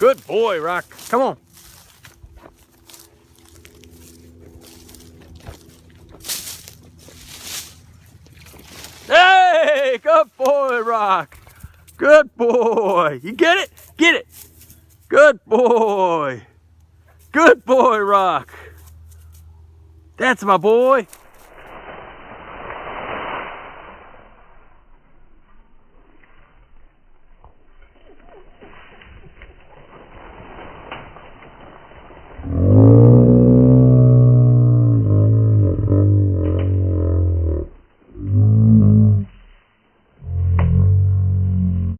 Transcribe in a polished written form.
Good boy, Rock. Come on. Hey, good boy, Rock. Good boy. You get it? Get it. Good boy. Good boy, Rock. That's my boy.